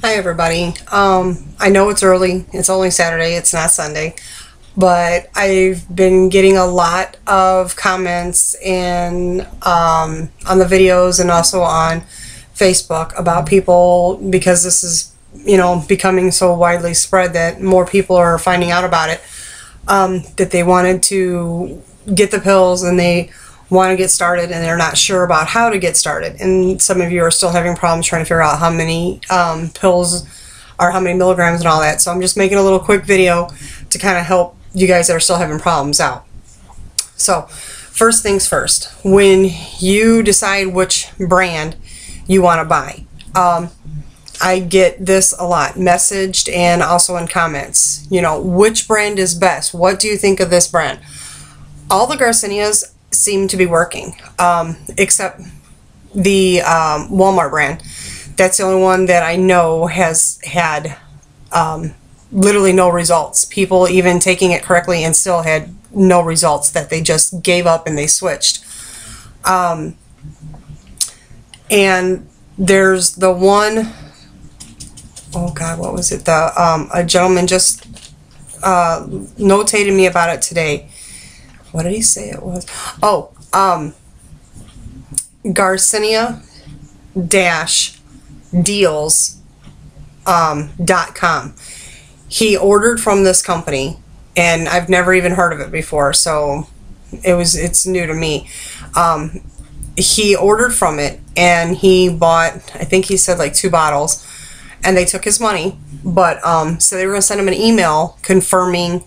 Hi everybody. I know it's early. It's only Saturday. It's not Sunday. But I've been getting a lot of comments on the videos and also on Facebook about people, because this is, becoming so widely spread that more people are finding out about it, that they wanted to get the pills and they want to get started and they're not sure about how to get started. And some of you are still having problems trying to figure out how many pills or how many milligrams and all that. So I'm just making a little quick video to kind of help you guys that are still having problems out. So first things first, when you decide which brand you want to buy, I get this a lot messaged and also in comments. Which brand is best? What do you think of this brand? All the Garcinias seem to be working, except the Walmart brand. That's the only one that I know has had literally no results. People even taking it correctly and still had no results, that they just gave up and they switched. And there's the one, oh God, what was it? A gentleman just notated me about it today. What did he say it was? Oh, Garcinia-deals.com. He ordered from this company, and I've never even heard of it before, so it's new to me. He ordered from it, and he bought, I think he said like 2 bottles, and they took his money, but so they were going to send him an email confirming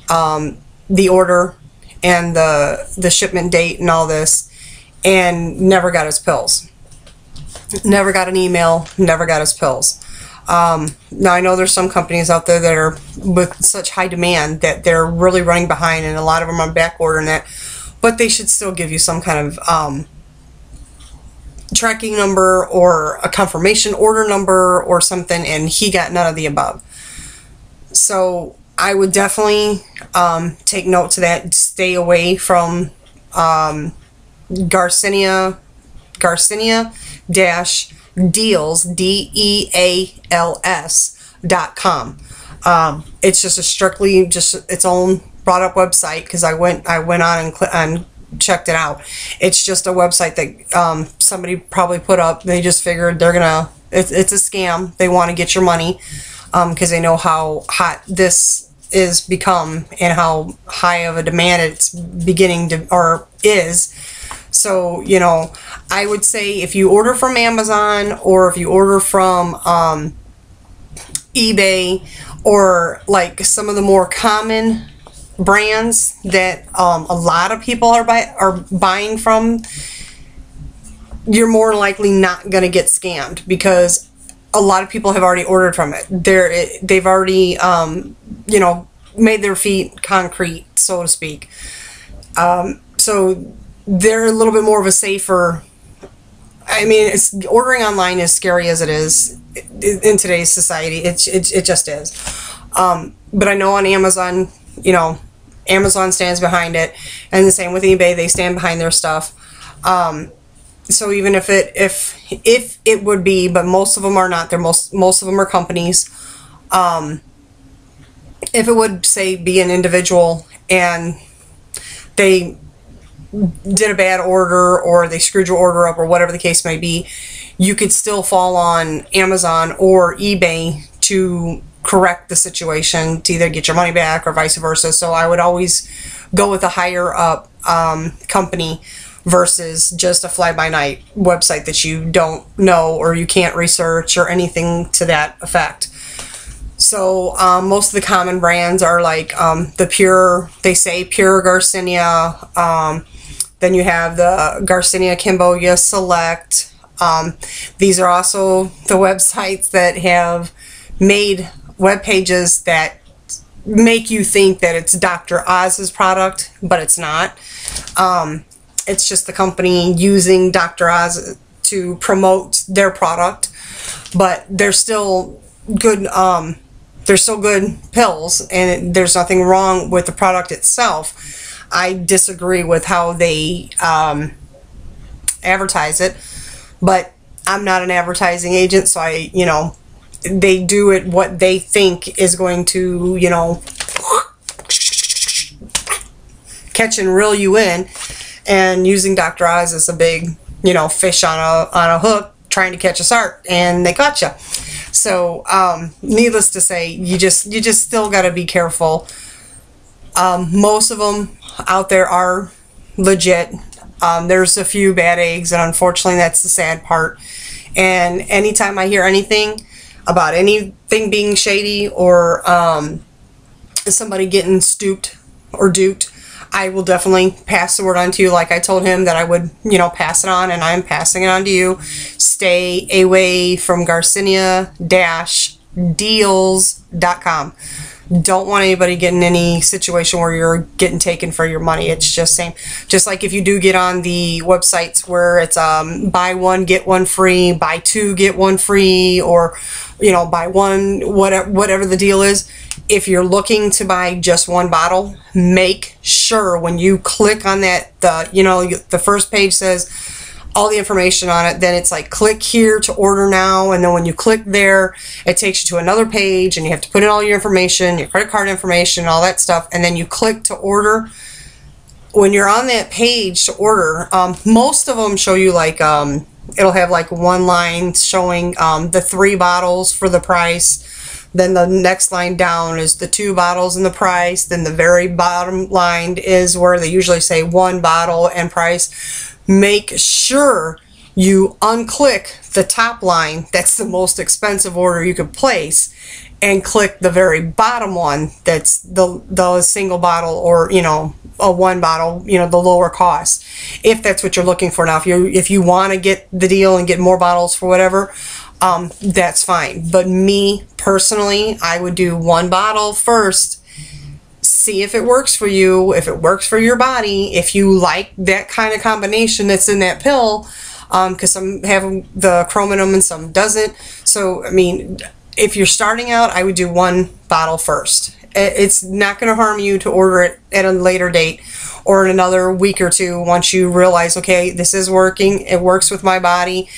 the order and the shipment date and all this, and never got his pills. Never got an email, never got his pills. Now I know there's some companies out there that are with such high demand that they're really running behind, and a lot of them are back ordering that, but they should still give you some kind of tracking number or a confirmation order number or something, and he got none of the above. So I would definitely take note to that. Stay away from Garcinia-deals, DEALS.com. It's just a strictly its own brought up website, because I went on and checked it out. It's just a website that somebody probably put up. They just figured it's a scam. They want to get your money because they know how hot this is become and how high of a demand it's beginning to, or is. So, I would say if you order from Amazon, or if you order from eBay, or like some of the more common brands that a lot of people are buying from, you're more likely not going to get scammed, because a lot of people have already ordered from it. They've already made their feet concrete, so to speak. So they're a little bit more of a safer. I mean, ordering online, as scary as it is in today's society, it just is. But I know on Amazon, Amazon stands behind it, and the same with eBay. They stand behind their stuff. So even if it would be, but most of them are not. Most of them are companies. If it would, say, be an individual and they did a bad order, or they screwed your order up, or whatever the case may be, you could still fall on Amazon or eBay to correct the situation, to either get your money back or vice versa. So I would always go with a higher up company versus just a fly-by-night website that you don't know or you can't research or anything to that effect. So most of the common brands are like the pure, they say pure Garcinia. Then you have the Garcinia Cambogia Select. These are also the websites that have made web pages that make you think that it's Dr. Oz's product, but it's not. It's just the company using Dr. Oz to promote their product, but they're still good. They're still good pills, and there's nothing wrong with the product itself. I disagree with how they advertise it, but I'm not an advertising agent, so they do it what they think is going to, you know, catch and reel you in, and using Dr. Oz as a big, you know, fish on a hook trying to catch a shark, and they caught you. So needless to say, you just still got to be careful. Most of them out there are legit. There's a few bad eggs, and unfortunately that's the sad part. And anytime I hear anything about anything being shady or somebody getting stooped or duped, I will definitely pass the word on to you, like I told him that I would, you know, pass it on, and I'm passing it on to you. Stay away from Garcinia-deals.com. Don't want anybody getting any situation where you're getting taken for your money. It's just same. Just like if you do get on the websites where it's buy one get one free, buy two get one free, or you know, buy one, whatever the deal is. If you're looking to buy just one bottle, make sure when you click on that, you know, the first page says all the information on it, then it's like click here to order now, and then when you click there, it takes you to another page, and you have to put in all your information, your credit card information, all that stuff, and then you click to order. When you're on that page to order, most of them show you like it'll have like one line showing the 3 bottles for the price. Then the next line down is the 2 bottles and the price. Then the very bottom line is where they usually say 1 bottle and price. Make sure you unclick the top line, that's the most expensive order you could place, and click the very bottom one, that's the single bottle, or you know, a 1 bottle, you know, the lower cost, if that's what you're looking for. Now if you want to get the deal and get more bottles for whatever, that's fine. But me personally, I would do 1 bottle first. See if it works for you, if it works for your body, if you like that kind of combination that's in that pill, because some have the chromium and some doesn't. So, I mean, if you're starting out, I would do 1 bottle first. It's not going to harm you to order it at a later date or in another week or two once you realize, okay, this is working, it works with my body,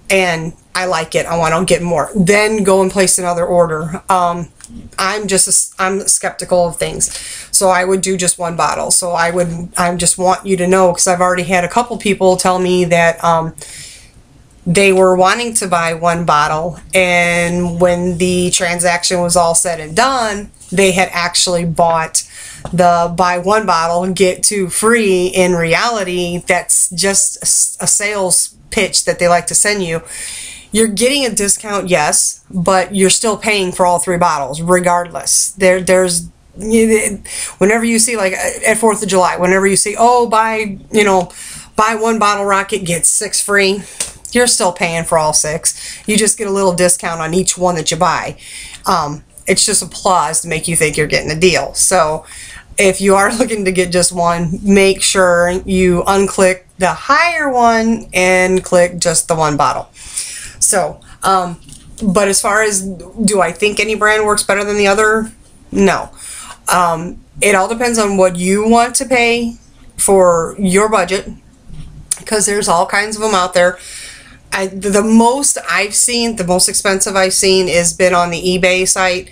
and I like it, I want to get more. Then go and place another order. I'm skeptical of things, so I would do just 1 bottle. So I just want you to know, because I've already had a couple people tell me that they were wanting to buy 1 bottle, and when the transaction was all said and done, they had actually bought the buy 1 bottle and get 2 free. In reality, that's just a sales pitch that they like to send you. You're getting a discount, yes, but you're still paying for all 3 bottles regardless. There's whenever you see, like at 4th of July, whenever you see, oh, buy 1 bottle rocket, get 6 free, you're still paying for all 6. You just get a little discount on each one that you buy. It's just applause to make you think you're getting a deal. So if you are looking to get just 1, make sure you unclick the higher one and click just the 1 bottle. So, but as far as, do I think any brand works better than the other? No. It all depends on what you want to pay for your budget, because there's all kinds of them out there. The most I've seen, the most expensive I've seen has been on the eBay site,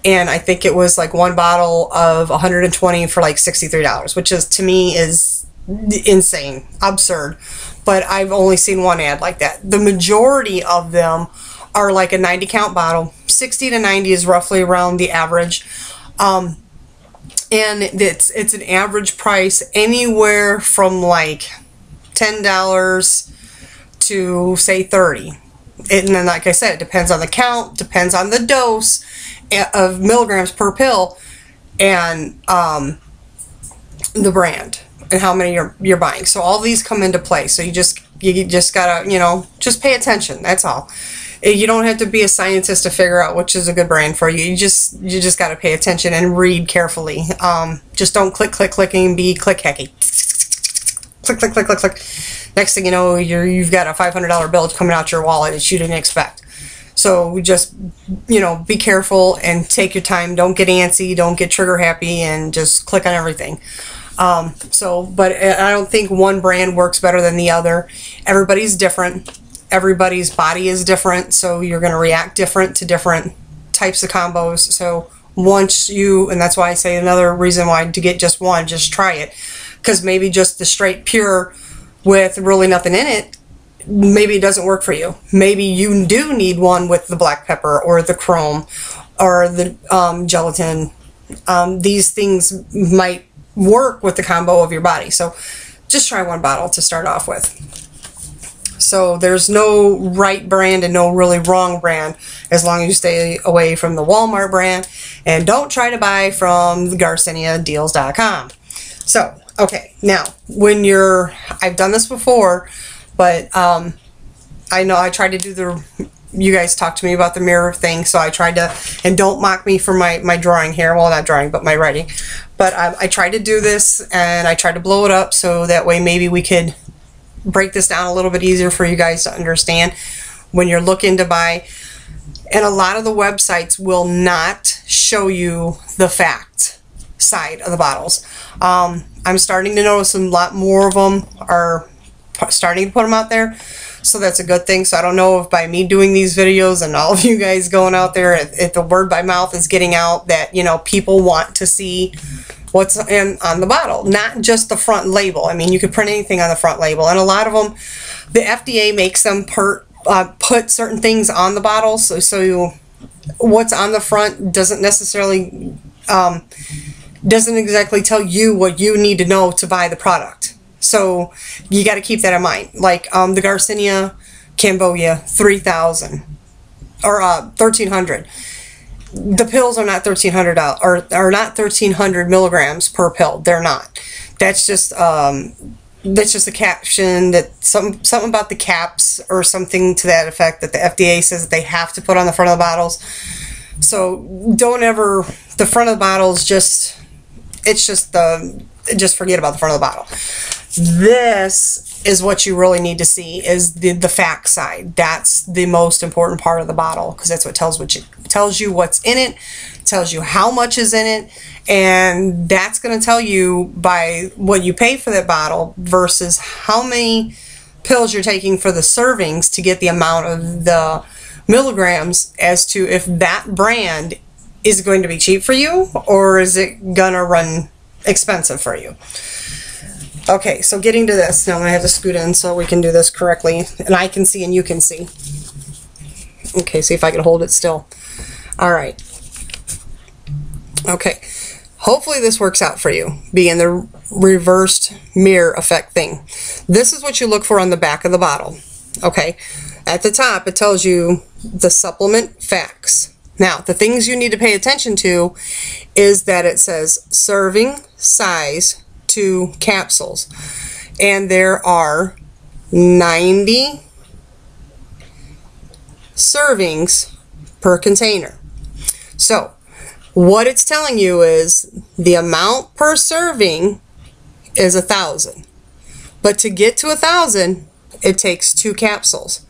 and I think it was like 1 bottle of 120 for like $63, which is, to me, is insane, absurd. But I've only seen 1 ad like that. The majority of them are like a 90 count bottle. 60 to 90 is roughly around the average. And it's an average price anywhere from like $10 to say $30. And then, like I said, it depends on the count, depends on the dose of milligrams per pill, and the brand, and how many you're buying. So all these come into play. So you just gotta, you know, just pay attention. That's all. You don't have to be a scientist to figure out which is a good brand for you. You just gotta pay attention and read carefully. Just don't clicking, be click hacky. Click. Next thing you know, you've got a $500 bill coming out your wallet that you didn't expect. So just, you know, be careful and take your time. Don't get antsy. Don't get trigger happy, and just click on everything. But I don't think one brand works better than the other. Everybody's different. everybody's body is different, so you're going to react different to different types of combos. So once you, and that's why I say another reason why to get just one, just try it, because maybe just the straight pure with really nothing in it, maybe it doesn't work for you. Maybe you do need one with the black pepper or the chrome or the gelatin. These things might work with the combo of your body. So just try one bottle to start off with. So there's no right brand and no really wrong brand, as long as you stay away from the Walmart brand, and don't try to buy from the GarciniaDeals.com. So, okay, now when you're, I've done this before, but I know I tried to do the, you guys talked to me about the mirror thing, so I tried to, and don't mock me for my drawing here, well, not drawing, but my writing. But I tried to do this, and I tried to blow it up so that way maybe we could break this down a little bit easier for you guys to understand when you're looking to buy. And a lot of the websites will not show you the fact side of the bottles. I'm starting to notice a lot more of them are starting to put them out there, so that's a good thing. So I don't know if by me doing these videos and all of you guys going out there, if the word by mouth is getting out that, you know, people want to see what's on the bottle, not just the front label. I mean, you could print anything on the front label, and a lot of them, the FDA makes them put certain things on the bottle, so what's on the front doesn't necessarily doesn't exactly tell you what you need to know to buy the product. So you got to keep that in mind. Like the Garcinia Cambogia 3000 or 1300. The pills are not $1,300 or are not 1,300 milligrams per pill. They're not. That's just a caption that something about the caps or something to that effect that the FDA says that they have to put on the front of the bottles. So don't ever, the front of the bottles just forget about the front of the bottle. This is what you really need to see, is the fact side. That's the most important part of the bottle, because that's what tells you what's in it, tells you how much is in it, and that's going to tell you by what you pay for that bottle versus how many pills you're taking for the servings to get the amount of the milligrams, as to if that brand is going to be cheap for you or is it gonna run expensive for you. Okay, so getting to this, now I'm going to have to scoot in so we can do this correctly, and I can see and you can see. Okay, see if I can hold it still. Alright. Okay, hopefully this works out for you, being the reversed mirror effect thing. This is what you look for on the back of the bottle. Okay, at the top it tells you the supplement facts. Now, the things you need to pay attention to is that it says serving size 2 capsules, and there are 90 servings per container. So what it's telling you is the amount per serving is 1,000, but to get to 1,000 it takes 2 capsules.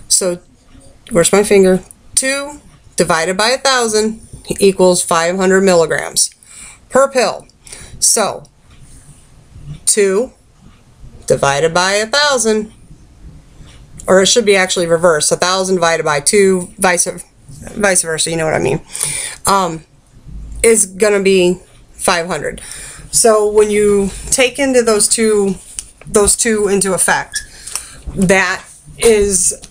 So where's my finger? 2 divided by 1,000 equals 500 milligrams per pill. So 2 divided by 1,000, or it should be actually reversed, 1,000 divided by 2, vice versa, you know what I mean, is gonna be 500. So when you take into those two into effect, that is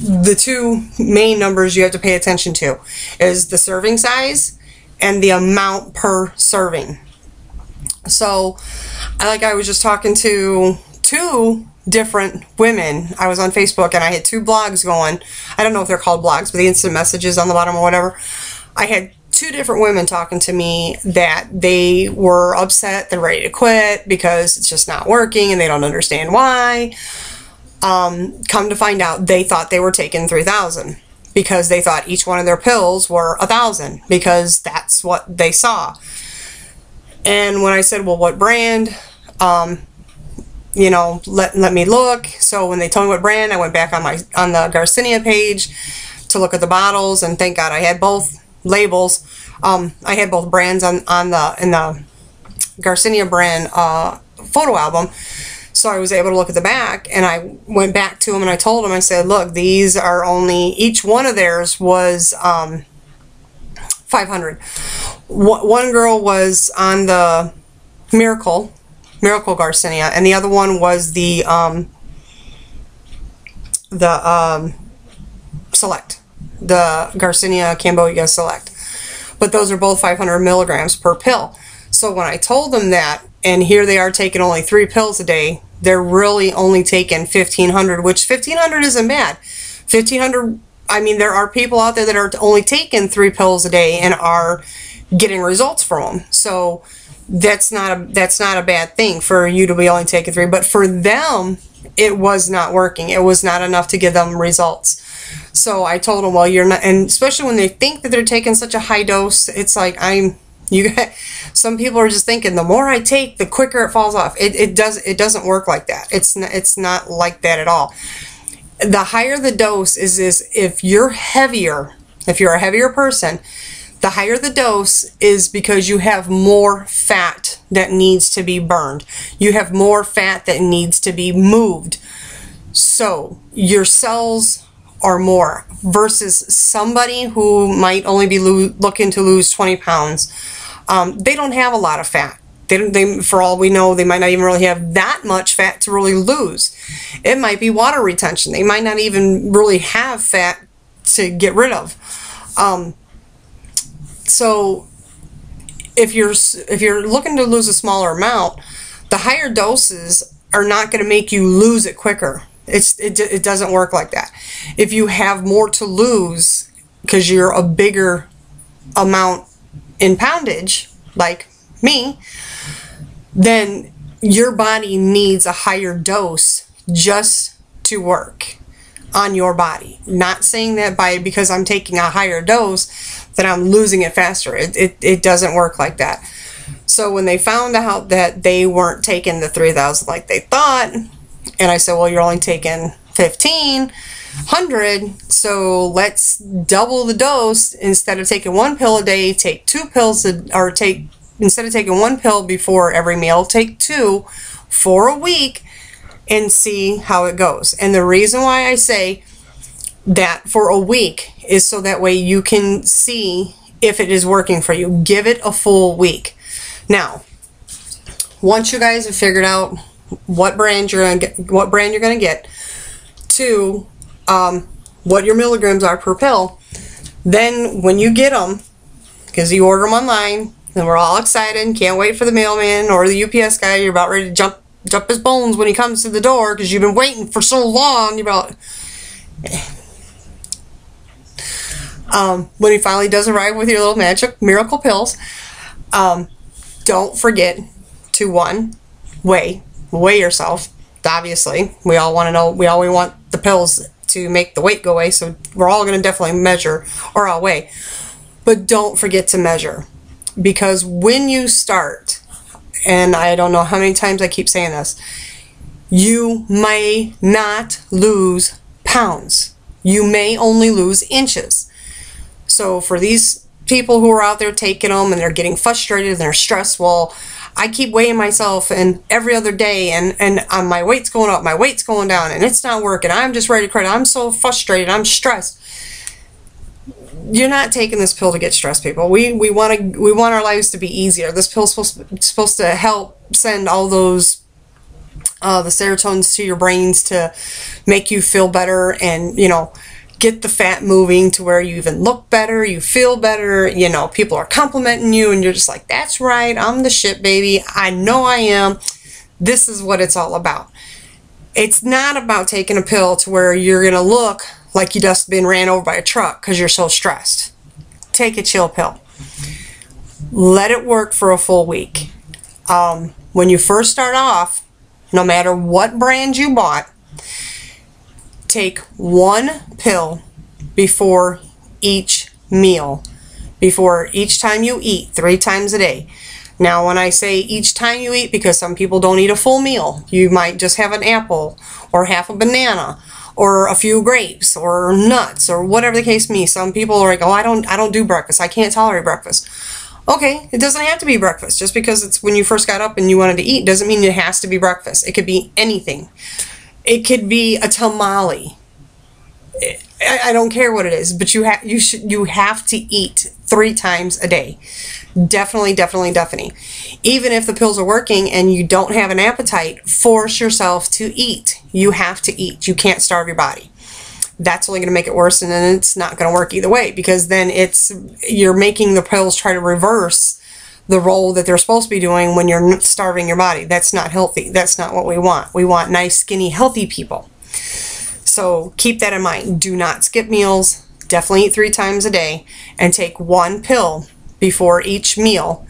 the two main numbers you have to pay attention to, is the serving size and the amount per serving. So I was just talking to 2 different women. I was on Facebook and I had 2 blogs going. I don't know if they're called blogs, but the instant messages on the bottom or whatever. I had 2 different women talking to me that they were upset, they're ready to quit because it's just not working and they don't understand why. Come to find out, they thought they were taking 3,000 because they thought each one of their pills were 1,000 because that's what they saw. And when I said, well, what brand, you know, let me look. So when they told me what brand, I went back on the Garcinia page to look at the bottles, and thank God I had both labels. I had both brands in the Garcinia brand photo album. So I was able to look at the back, and I went back to him and I told him, I said, look, these are only, each one of theirs was 500. One girl was on the Miracle Garcinia, and the other one was the Select, the Garcinia Cambogia Select. But those are both 500 milligrams per pill. So when I told them that, and here they are taking only 3 pills a day, they're really only taking 1,500, which 1,500 isn't bad. 1,500, I mean, there are people out there that are only taking 3 pills a day and are getting results from them. So that's not a bad thing for you to be only taking 3. But for them, it was not working. It was not enough to give them results. So I told them, well, you're not, and especially when they think that they're taking such a high dose, it's like some people are just thinking the more I take, the quicker it falls off. It doesn't work like that. It's not like that at all. The higher the dose is if you're heavier, if you're a heavier person, the higher the dose is because you have more fat that needs to be burned. You have more fat that needs to be moved. So your cells are more versus somebody who might only be looking to lose 20 pounds. They don't have a lot of fat. They, for all we know, they might not even really have that much fat to really lose. It might be water retention. They might not even really have fat to get rid of. So if you're looking to lose a smaller amount, the higher doses are not going to make you lose it quicker. It doesn't work like that. If you have more to lose because you're a bigger amount in poundage, like me, then your body needs a higher dose just to work on your body. Not saying that because I'm taking a higher dose that I'm losing it faster. It doesn't work like that. So when they found out that they weren't taking the 3,000 like they thought, and I said, well, you're only taking 1,500, so let's double the dose. Instead of taking 1 pill a day, take 2 pills, instead of taking 1 pill before every meal, take 2 for a week and see how it goes. And the reason why I say that for a week is so that way you can see if it is working for you. Give it a full week. Now, once you guys have figured out what brand you're gonna get, to what your milligrams are per pill, then when you get them, because you order them online, and we're all excited and can't wait for the mailman or the UPS guy, you're about ready to jump his bones when he comes to the door because you've been waiting for so long. You're about when he finally does arrive with your little magic miracle pills, don't forget to weigh yourself. Obviously, we all want to know. We always want the pills to make the weight go away, so we're all going to definitely measure, or I'll weigh. But don't forget to measure, because when you start, and I don't know how many times I keep saying this, you may not lose pounds. You may only lose inches. So for these people who are out there taking them and they're getting frustrated and they're stressed, well, I keep weighing myself and every other day and my weight's going up, my weight's going down, and it's not working. I'm just ready to quit. I'm so frustrated. I'm stressed. You're not taking this pill to get stressed, people. We want our lives to be easier. This pill's supposed to help send all those the serotonins to your brains to make you feel better and, you know, get the fat moving to where you even look better, you feel better, you know, people are complimenting you and you're just like, that's right, I'm the shit, baby. I know I am. This is what it's all about. It's not about taking a pill to where you're going to look like you just been ran over by a truck because you're so stressed. Take a chill pill. Let it work for a full week. When you first start off, no matter what brand you bought, take 1 pill before each meal, before each time you eat, 3 times a day. Now, when I say each time you eat, because some people don't eat a full meal, you might just have an apple or half a banana or a few grapes or nuts or whatever the case may be. Some people are like, oh, I don't do breakfast. I can't tolerate breakfast. Okay, it doesn't have to be breakfast. Just because it's when you first got up and you wanted to eat doesn't mean it has to be breakfast. It could be anything. It could be a tamale. I don't care what it is, but you have to eat 3 times a day. Definitely. Even if the pills are working and you don't have an appetite, force yourself to eat. You have to eat. You can't starve your body. That's only going to make it worse, and then it's not going to work either way, because then you're making the pills try to reverse the role that they're supposed to be doing when you're starving your body. That's not healthy. That's not what we want. We want nice, skinny, healthy people. So keep that in mind. Do not skip meals. Definitely eat 3 times a day, and take 1 pill before each meal,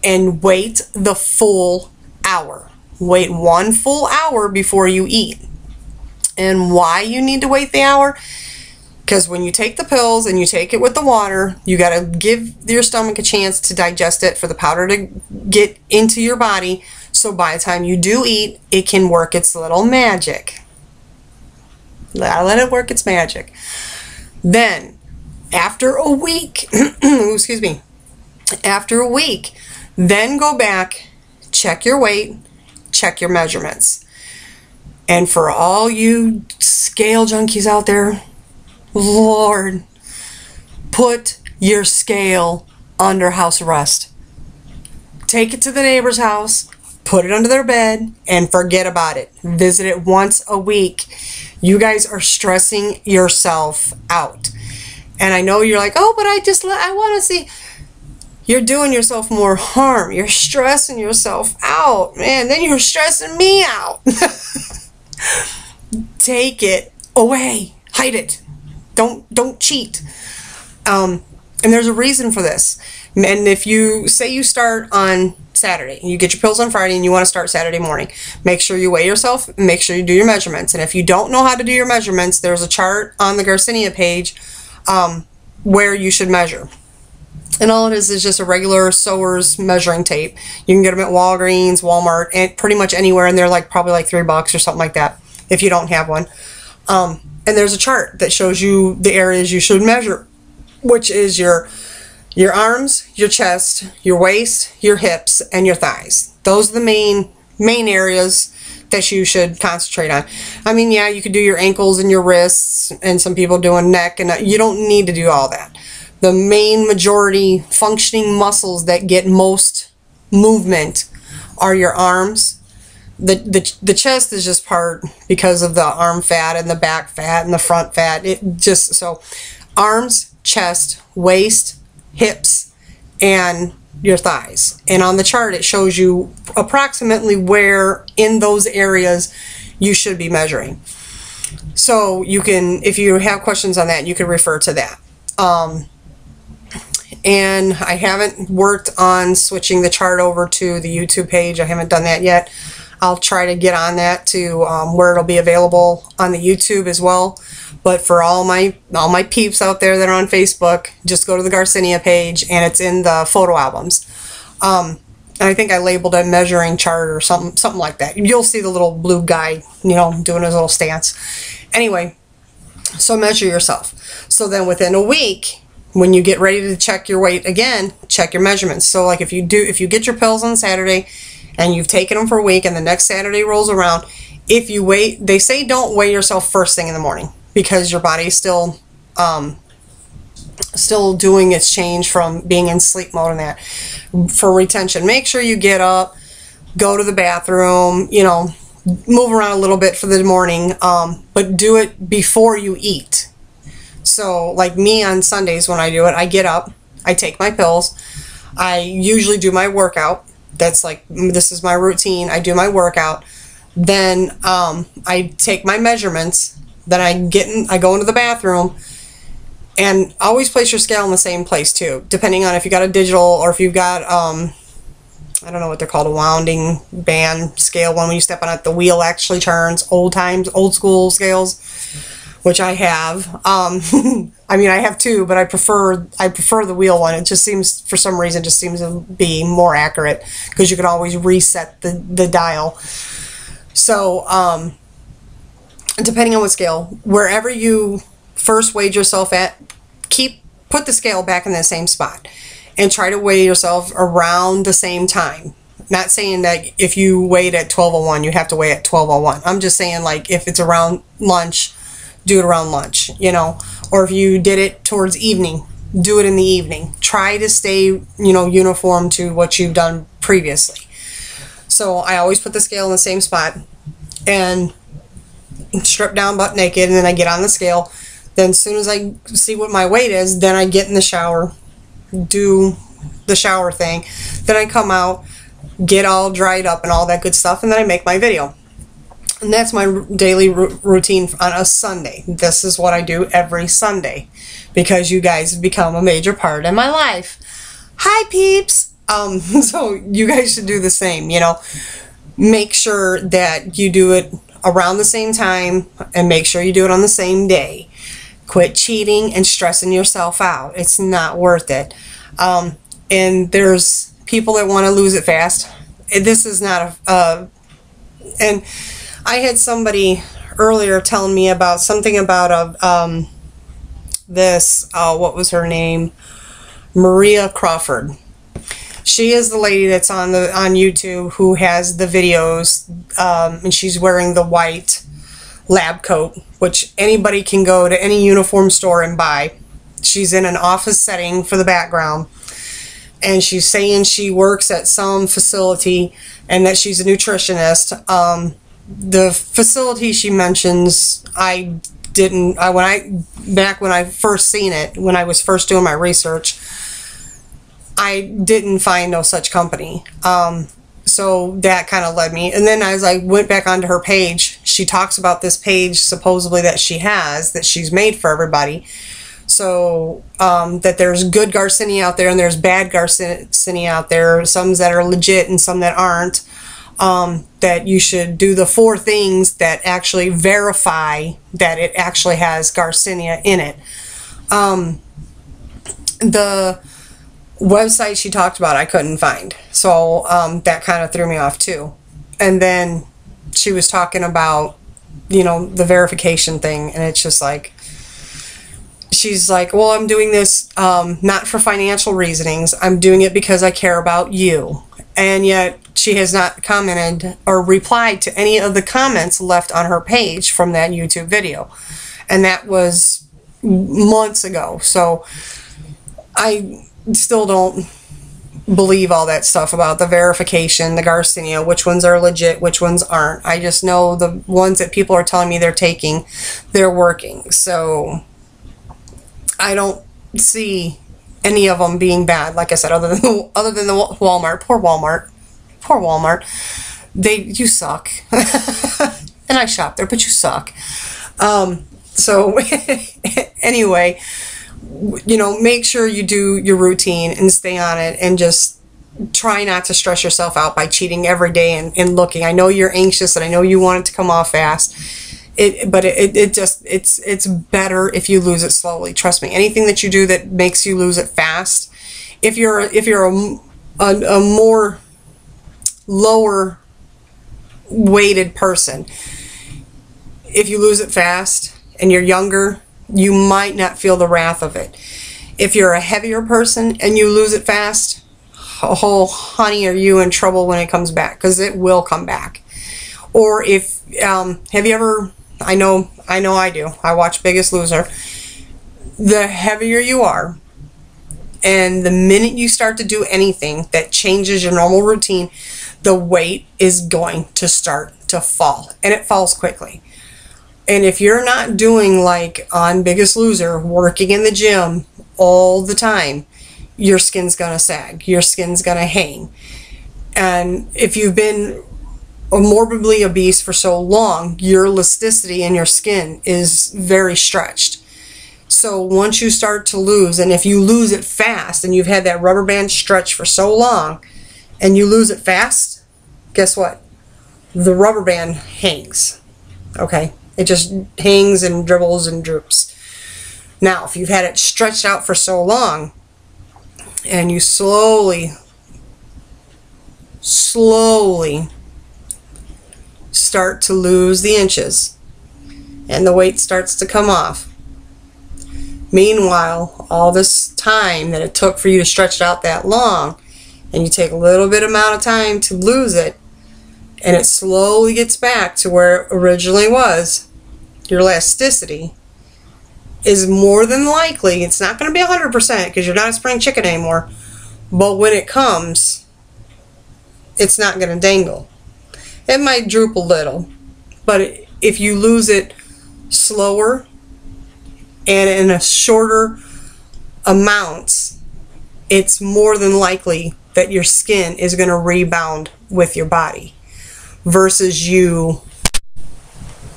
and wait the full hour. Wait 1 full hour before you eat. And why you need to wait the hour? Because when you take the pills and you take it with the water, you got to give your stomach a chance to digest it, for the powder to get into your body, so by the time you do eat, it can work its little magic. Let it work its magic. Then, after a week, excuse me, after a week, then go back, check your weight, check your measurements. And for all you scale junkies out there, Lord, put your scale under house arrest. Take it to the neighbor's house, put it under their bed, and forget about it. Visit it once a week. You guys are stressing yourself out. And I know you're like, oh, but I want to see. You're doing yourself more harm. You're stressing yourself out. Man, then you're stressing me out. Take it away. Hide it. Don't cheat. And there's a reason for this. And if you say you start on Saturday, you get your pills on Friday and you want to start Saturday morning, make sure you weigh yourself, make sure you do your measurements. And if you don't know how to do your measurements, there's a chart on the Garcinia page where you should measure. And all it is just a regular sewer's measuring tape. You can get them at Walgreens, Walmart, and pretty much anywhere, and they're probably like $3 or something like that if you don't have one. And there's a chart that shows you the areas you should measure, which is your arms, your chest, your waist, your hips, and your thighs. Those are the main areas that you should concentrate on. I mean, yeah, you could do your ankles and your wrists, and some people doing neck, and you don't need to do all that. The main majority functioning muscles that get most movement are your arms. The chest is just part because of the arm fat and the back fat and the front fat. So arms, chest, waist, hips, and your thighs. And on the chart it shows you approximately where in those areas you should be measuring. So you can, if you have questions on that, you can refer to that. And I haven't worked on switching the chart over to the YouTube page. I haven't done that yet. I'll try to get on that to where it'll be available on the YouTube as well. But for all my peeps out there that are on Facebook, just go to the Garcinia page, and it's in the photo albums. And I think I labeled a measuring chart or something like that. You'll see the little blue guy, doing his little stance. Anyway, so measure yourself. So then within a week, when you get ready to check your weight again, check your measurements. So like if you get your pills on Saturday and you've taken them for a week and the next Saturday rolls around, if you wait, they say don't weigh yourself first thing in the morning because your body's still doing its change from being in sleep mode and that. For retention, make sure you get up, go to the bathroom, move around a little bit for the morning, but do it before you eat. So like me on Sundays when I do it, I get up, I take my pills, I usually do my workout. This is my routine. I do my workout. Then I take my measurements. Then I go into the bathroom, and always place your scale in the same place too, depending on if you got a digital or if you've got I don't know what they're called, a wounding band scale one. When you step on it, the wheel actually turns. Old school scales, which I have. I mean, I have two, but I prefer the wheel one. It just seems, for some reason, just seems to be more accurate because you can always reset the dial. So, depending on what scale, wherever you first weighed yourself at, put the scale back in the same spot. and try to weigh yourself around the same time. Not saying that if you weighed at 12:01, you have to weigh at 12:01. I'm just saying, like, if it's around lunch, do it around lunch, you know. Or if you did it towards evening, do it in the evening. Try to stay, you know, uniform to what you've done previously. So I always put the scale in the same spot and strip down butt naked, and then I get on the scale. Then as soon as I see what my weight is, then I get in the shower, do the shower thing. Then I come out, get all dried up and all that good stuff, and then I make my video. And that's my daily routine on a Sunday. This is what I do every Sunday because you guys have become a major part of my life. Hi, peeps! So you guys should do the same, you know. Make sure that you do it around the same time and make sure you do it on the same day. Quit cheating and stressing yourself out. It's not worth it. And there's people that want to lose it fast. This is not and I had somebody earlier telling me about something about this, what was her name? Maria Crawford. She is the lady that's on YouTube who has the videos, and she's wearing the white lab coat, which anybody can go to any uniform store and buy. She's in an office setting for the background, and she's saying she works at some facility and that she's a nutritionist. The facility she mentions, back when I first seen it, when I was first doing my research, I didn't find no such company. So that kind of led me. And then as I went back onto her page, she talks about this page supposedly that she has, that she's made for everybody. So that there's good Garcinia out there and there's bad Garcinia out there, some that are legit and some that aren't. That you should do the 4 things that actually verify that it actually has Garcinia in it. The website she talked about I couldn't find, so that kind of threw me off too. And then she was talking about, you know, the verification thing, and it's just like, she's like, well, I'm doing this not for financial reasonings, I'm doing it because I care about you. And yet she has not commented or replied to any of the comments left on her page from that YouTube video, and that was months ago. So I still don't believe all that stuff about the verification, the Garcinia, which ones are legit, which ones aren't. I just know the ones that people are telling me they're taking, they're working. So I don't see any of them being bad. Like I said, other than the Walmart, poor Walmart, you suck. And I shop there, but you suck. So anyway, you know, make sure you do your routine and stay on it, and just try not to stress yourself out by cheating every day and looking. I know you're anxious and I know you want it to come off fast. But it's better if you lose it slowly. Trust me. Anything that you do that makes you lose it fast, if you're a more lower weighted person, if you lose it fast and you're younger, you might not feel the wrath of it. If you're a heavier person and you lose it fast, oh honey, are you in trouble when it comes back, because it will come back. Or if have you ever, I know I do, I watch Biggest Loser. The heavier you are, and the minute you start to do anything that changes your normal routine, the weight is going to start to fall, and it falls quickly. And if you're not doing, like on Biggest Loser, working in the gym all the time, your skin's gonna sag, your skin's gonna hang. And if you've been morbidly obese for so long, your elasticity in your skin is very stretched. So once you start to lose, and if you lose it fast and you've had that rubber band stretch for so long and you lose it fast, guess what? The rubber band hangs. Okay? It just hangs and dribbles and droops. Now, if you've had it stretched out for so long and you slowly start to lose the inches and the weight starts to come off, Meanwhile, all this time that it took for you to stretch it out that long, and you take a little bit amount of time to lose it, and it slowly gets back to where it originally was, your elasticity is more than likely, it's not going to be 100% because you're not a spring chicken anymore, but when it comes, it's not going to dangle. It might droop a little, but if you lose it slower and in a shorter amounts, it's more than likely that your skin is going to rebound with your body versus you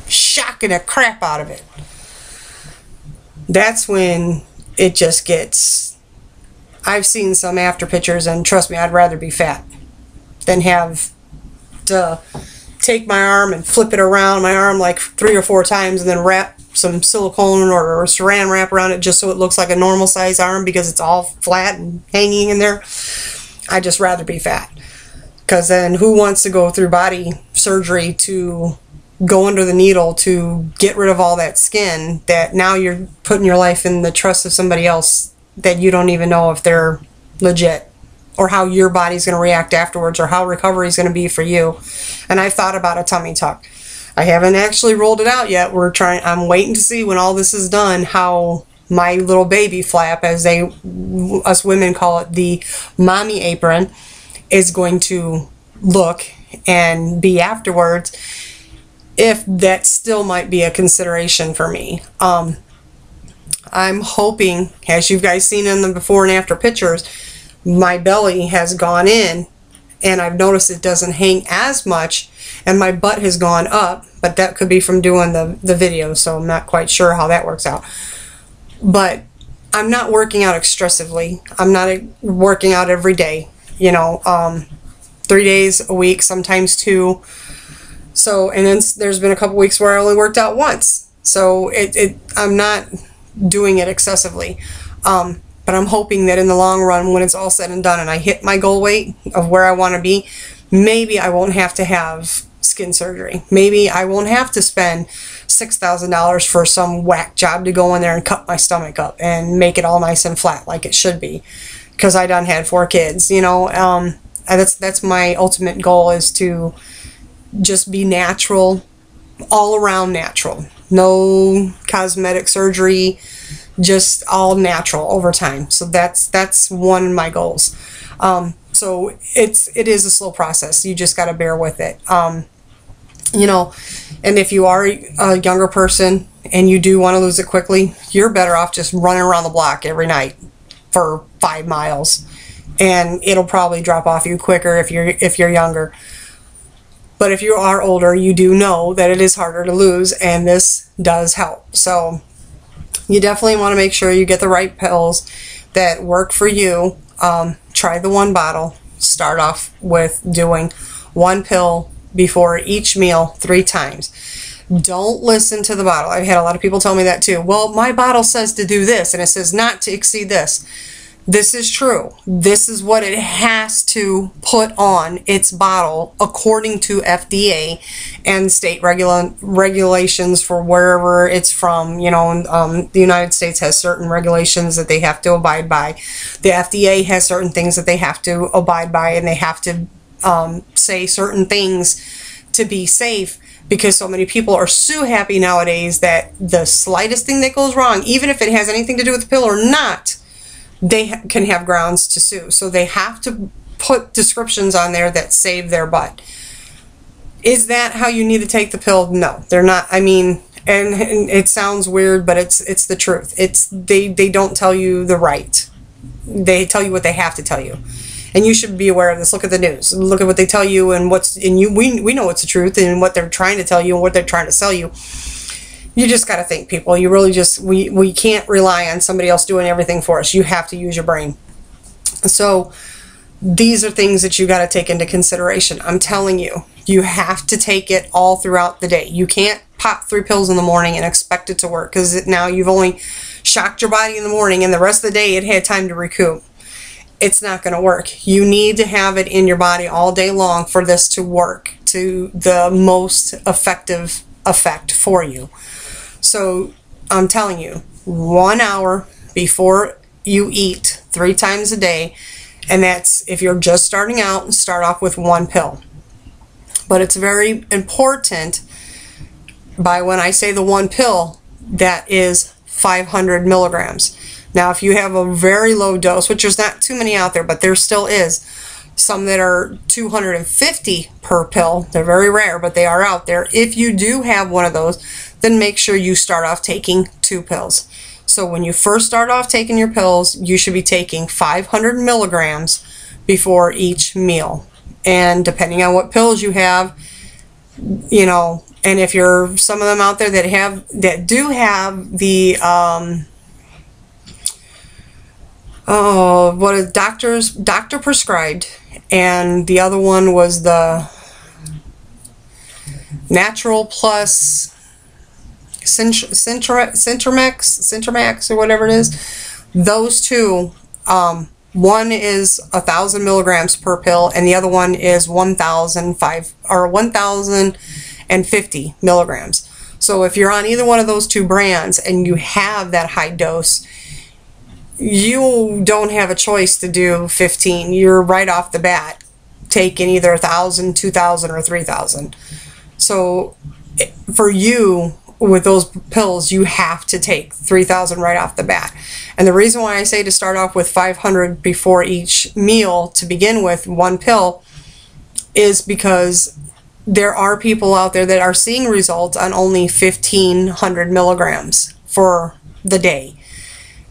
shocking the crap out of it. That's when it just gets... I've seen some after pictures, and trust me, I'd rather be fat than have to take my arm and flip it around my arm like 3 or 4 times and then wrap some silicone or saran wrap around it just so it looks like a normal size arm because it's all flat and hanging in there. I'd just rather be fat, because then who wants to go through body surgery to go under the needle to get rid of all that skin that now you're putting your life in the trust of somebody else that you don't even know if they're legit, or how your body's going to react afterwards, or how recovery is going to be for you. And I've thought about a tummy tuck. I haven't actually rolled it out yet. I'm waiting to see when all this is done how my little baby flap, as us women call it, the mommy apron, is going to look and be afterwards, if that still might be a consideration for me. I'm hoping, as you guys seen in the before and after pictures, my belly has gone in and I've noticed it doesn't hang as much, and my butt has gone up, but that could be from doing the video, so I'm not quite sure how that works out. But I'm not working out excessively. I'm not working out every day, you know, 3 days a week, sometimes 2. So, and then there's been a couple weeks where I only worked out once. So I'm not doing it excessively. But I'm hoping that in the long run, when it's all said and done and I hit my goal weight of where I want to be, maybe I won't have to have skin surgery. Maybe I won't have to spend $6,000 for some whack job to go in there and cut my stomach up and make it all nice and flat like it should be, because I done had 4 kids, you know. That's my ultimate goal, is to just be natural, all around natural. No cosmetic surgery, just all natural over time. So that's one of my goals. So it is a slow process. You just got to bear with it. You know, and if you are a younger person and you do want to lose it quickly, you're better off just running around the block every night for 5 miles, and it'll probably drop off you quicker if you're younger. But if you are older, you do know that it is harder to lose, and this does help. So you definitely want to make sure you get the right pills that work for you. Try the 1 bottle. Start off with doing 1 pill before each meal 3 times. Don't listen to the bottle. I've had a lot of people tell me that too. Well, my bottle says to do this, and it says not to exceed this. This is true. This is what it has to put on its bottle according to FDA and state regulations for wherever it's from. You know, the United States has certain regulations that they have to abide by. The FDA has certain things that they have to abide by, and they have to say certain things to be safe, because so many people are so happy nowadays that the slightest thing that goes wrong, even if it has anything to do with the pill or not, they can have grounds to sue. So they have to put descriptions on there that save their butt. Is that how you need to take the pill? No, they're not. I mean, and it sounds weird, but it's the truth. They don't tell you the right. They tell you what they have to tell you. And you should be aware of this. Look at the news. Look at what they tell you, and we know what's the truth and what they're trying to tell you and what they're trying to sell you. You just got to think, people. You really just, we can't rely on somebody else doing everything for us. You have to use your brain. So these are things that you got to take into consideration. I'm telling you, you have to take it all throughout the day. You can't pop 3 pills in the morning and expect it to work, because now you've only shocked your body in the morning and the rest of the day it had time to recoup. It's not going to work. You need to have it in your body all day long for this to work to the most effective effect for you. So I'm telling you, 1 hour before you eat 3 times a day. And that's if you're just starting out, start off with 1 pill. But it's very important, by when I say the 1 pill, that is 500 milligrams. Now, if you have a very low dose, which there's not too many out there, but there still is some that are 250 per pill. They're very rare, but they are out there. If you do have one of those, then make sure you start off taking 2 pills. So when you first start off taking your pills, you should be taking 500 milligrams before each meal. And depending on what pills you have, you know, and if you're some of them out there that do have the what is doctor prescribed, and the other one was the Natural Plus Centramax or whatever it is. Those two, one is 1,000 milligrams per pill, and the other one is 1,050 milligrams. So if you're on either one of those two brands and you have that high dose, you don't have a choice to do 15. You're right off the bat taking either 1,000, 2,000, or 3,000. So for you, with those pills, you have to take 3,000 right off the bat. And the reason why I say to start off with 500 before each meal to begin with, 1 pill, is because there are people out there that are seeing results on only 1,500 milligrams for the day.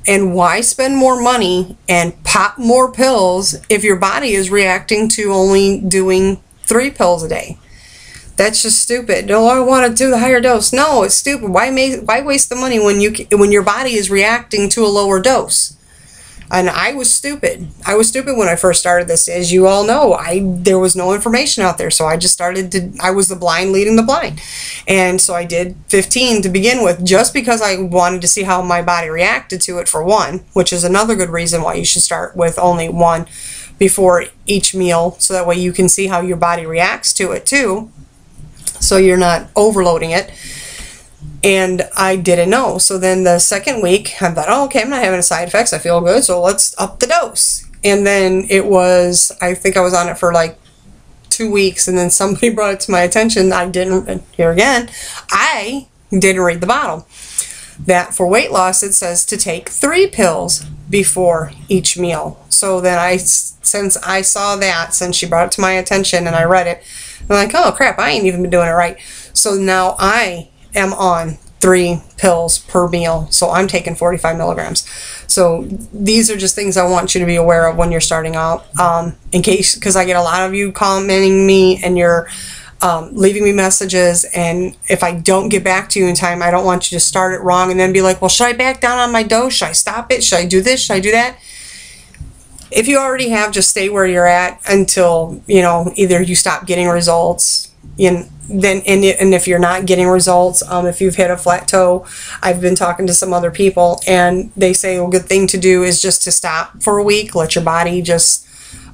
And why spend more money and pop more pills if your body is reacting to only doing 3 pills a day? That's just stupid. No, I want to do the higher dose. No, it's stupid. Why waste the money when your body is reacting to a lower dose? And I was stupid. I was stupid when I first started this. As you all know, there was no information out there, so I just I was the blind leading the blind. And so I did 15 to begin with, just because I wanted to see how my body reacted to it, for one, which is another good reason why you should start with only 1 before each meal, so that way you can see how your body reacts to it too, so you're not overloading it. And I didn't know. So then the second week, I thought, oh, okay, I'm not having side effects. I feel good, so let's up the dose. And then it was, I think I was on it for like 2 weeks, and then somebody brought it to my attention. I didn't, here again, I didn't read the bottle. That for weight loss, it says to take 3 pills before each meal. So then since I saw that, since she brought it to my attention and I read it, I'm like, oh crap, I ain't even been doing it right. So now I am on 3 pills per meal, so I'm taking 45 milligrams. So these are just things I want you to be aware of when you're starting out, in case, because I get a lot of you commenting me, and you're leaving me messages, and if I don't get back to you in time, I don't want you to start it wrong and then be like, well, should I back down on my dose? Should I stop it? Should I do this? Should I do that? If you already have, just stay where you're at until, you know, either you stop getting results, and if you're not getting results, if you've hit a plateau. I've been talking to some other people, and they say a good thing to do is just to stop for a week, let your body just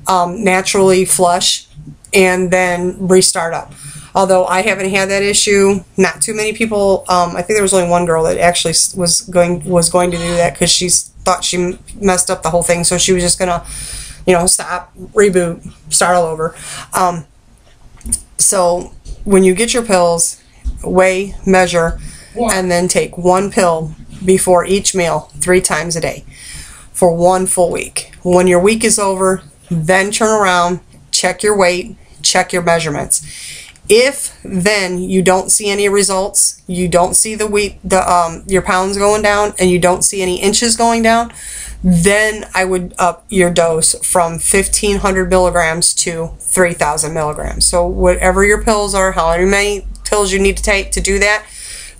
naturally flush, and then restart up. Although I haven't had that issue, not too many people. I think there was only one girl that actually was going to do that, because she thought she messed up the whole thing, so she was just gonna, you know, stop, reboot, start all over. So when you get your pills, weigh, measure, and then take 1 pill before each meal 3 times a day for 1 full week. When your week is over, then turn around, check your weight, check your measurements. If then you don't see any results, you don't see your pounds going down, and you don't see any inches going down, then I would up your dose from 1,500 milligrams to 3,000 milligrams. So whatever your pills are, however many pills you need to take to do that,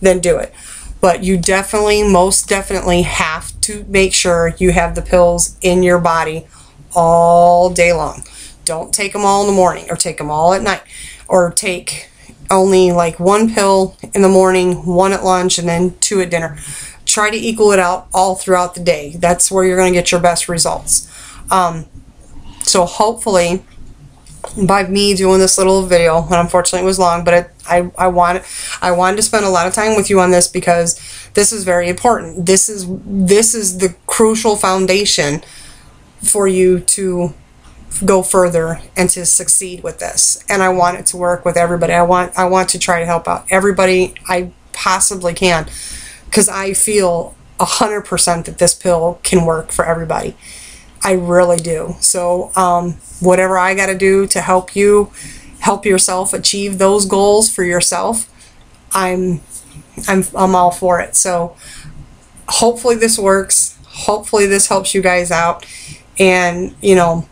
then do it. But you definitely, most definitely have to make sure you have the pills in your body all day long. Don't take them all in the morning, or take them all at night, or take only like 1 pill in the morning, 1 at lunch, and then 2 at dinner. Try to equal it out all throughout the day. That's where you're going to get your best results. So hopefully by me doing this little video, and unfortunately it was long, but I wanted to spend a lot of time with you on this because this is very important. This is the crucial foundation for you to go further and to succeed with this. And I want it to work with everybody. I want to try to help out everybody I possibly can, because I feel 100% that this pill can work for everybody. I really do. So whatever I got to do to help you help yourself achieve those goals for yourself, I'm all for it. So hopefully this works. Hopefully this helps you guys out, and you know,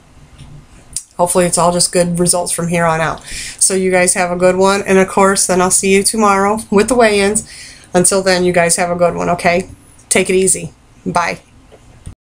hopefully it's all just good results from here on out. So you guys have a good one, and of course then I'll see you tomorrow with the weigh-ins. Until then, you guys have a good one, okay? Take it easy. Bye.